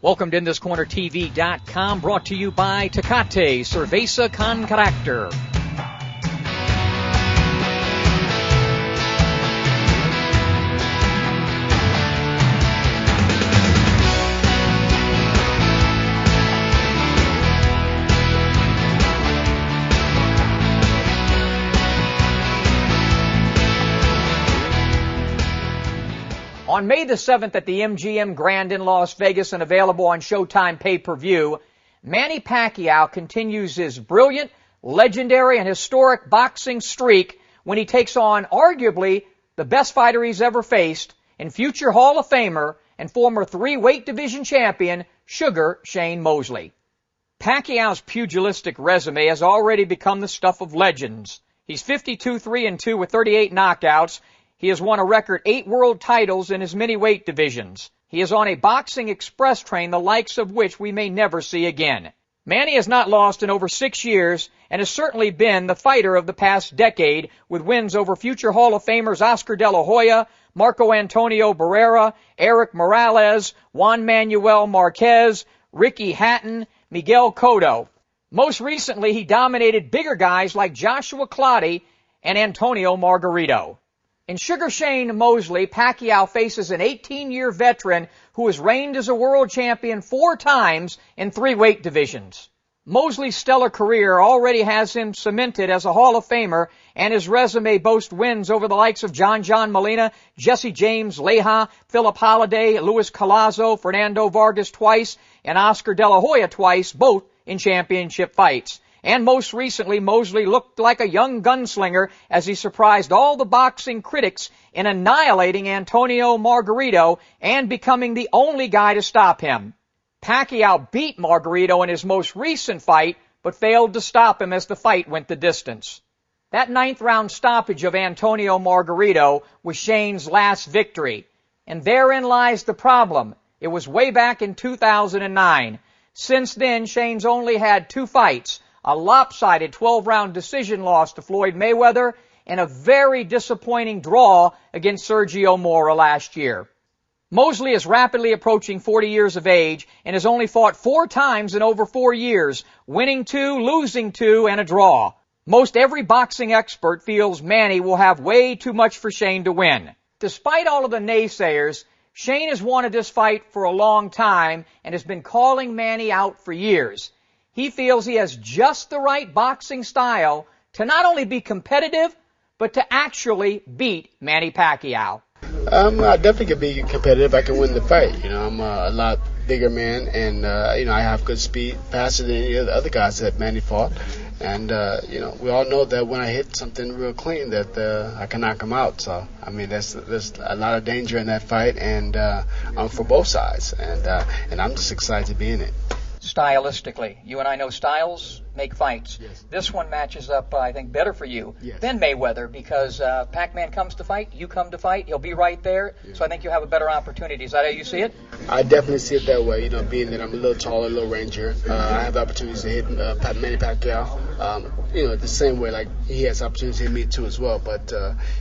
Welcome to InThisCornerTV.com, brought to you by Tecate Cerveza con Carácter. On May the 7th at the MGM Grand in Las Vegas and available on Showtime pay-per-view, Manny Pacquiao continues his brilliant, legendary, and historic boxing streak when he takes on arguably the best fighter he's ever faced and future Hall of Famer and former three-weight division champion, Sugar Shane Mosley. Pacquiao's pugilistic resume has already become the stuff of legends. He's 52-3-2 with 38 knockouts. He has won a record 8 world titles in his many-weight divisions. He is on a boxing express train, the likes of which we may never see again. Manny has not lost in over 6 years and has certainly been the fighter of the past decade, with wins over future Hall of Famers Oscar De La Hoya, Marco Antonio Barrera, Eric Morales, Juan Manuel Marquez, Ricky Hatton, Miguel Cotto. Most recently, he dominated bigger guys like Joshua Clottey and Antonio Margarito. In Sugar Shane Mosley, Pacquiao faces an 18-year veteran who has reigned as a world champion 4 times in 3 weight divisions. Mosley's stellar career already has him cemented as a Hall of Famer, and his resume boasts wins over the likes of John Molina, Jesse James Leija, Philip Holliday, Luis Collazo, Fernando Vargas twice, and Oscar De La Hoya twice, both in championship fights. And most recently, Mosley looked like a young gunslinger as he surprised all the boxing critics in annihilating Antonio Margarito and becoming the only guy to stop him. Pacquiao beat Margarito in his most recent fight, but failed to stop him as the fight went the distance. That 9th round stoppage of Antonio Margarito was Shane's last victory. And therein lies the problem. It was way back in 2009. Since then, Shane's only had 2 fights. A lopsided 12-round decision loss to Floyd Mayweather, and a very disappointing draw against Sergio Mora last year. Mosley is rapidly approaching 40 years of age and has only fought 4 times in over 4 years, winning 2, losing 2, and a draw. Most every boxing expert feels Manny will have way too much for Shane to win. Despite all of the naysayers, Shane has wanted this fight for a long time and has been calling Manny out for years. He feels he has just the right boxing style to not only be competitive, but to actually beat Manny Pacquiao. I definitely can be competitive. I can win the fight. I'm a lot bigger man, and I have good speed, faster than any of the other guys that Manny fought. And we all know that when I hit something real clean, that I can knock him out. So there's a lot of danger in that fight, and for both sides. And I'm just excited to be in it. Stylistically, you and I know styles make fights. Yes. This one matches up, I think, better for you than Mayweather, because Pac-Man comes to fight, you come to fight, he'll be right there. So I think you have a better opportunity. Is that how you see it? I definitely see it that way. Being that I'm a little taller, a little rangier, I have the opportunities to hit Manny Pacquiao. The same way like he has opportunities to hit me too as well. But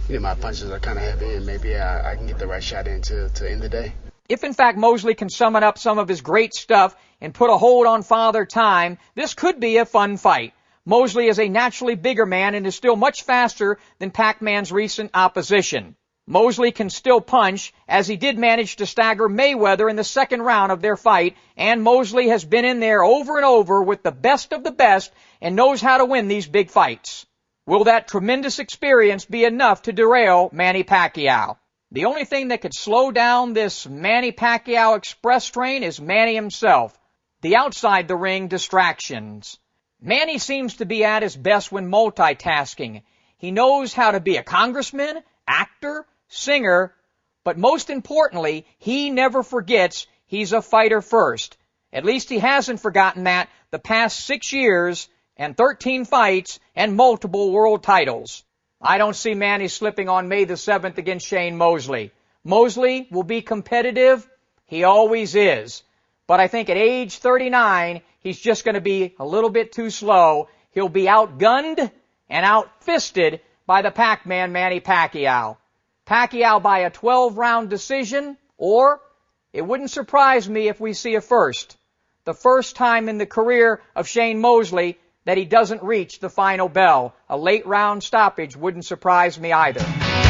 my punches are kind of heavy, and maybe I can get the right shot in to end the day. If, in fact, Mosley can summon up some of his great stuff and put a hold on Father Time, this could be a fun fight. Mosley is a naturally bigger man and is still much faster than Pac-Man's recent opposition. Mosley can still punch, as he did manage to stagger Mayweather in the 2nd round of their fight, and Mosley has been in there over and over with the best of the best and knows how to win these big fights. Will that tremendous experience be enough to derail Manny Pacquiao? The only thing that could slow down this Manny Pacquiao express train is Manny himself. The outside the ring distractions. Manny seems to be at his best when multitasking. He knows how to be a congressman, actor, singer, but most importantly, he never forgets he's a fighter first. At least he hasn't forgotten that the past 6 years and 13 fights and multiple world titles. I don't see Manny slipping on May the 7th against Shane Mosley. Mosley will be competitive. He always is. But I think at age 39, he's just going to be a little bit too slow. He'll be outgunned and outfisted by the Pac-Man Manny Pacquiao. Pacquiao by a 12-round decision, or it wouldn't surprise me if we see a first. The first time in the career of Shane Mosley that he doesn't reach the final bell. A late round stoppage wouldn't surprise me either.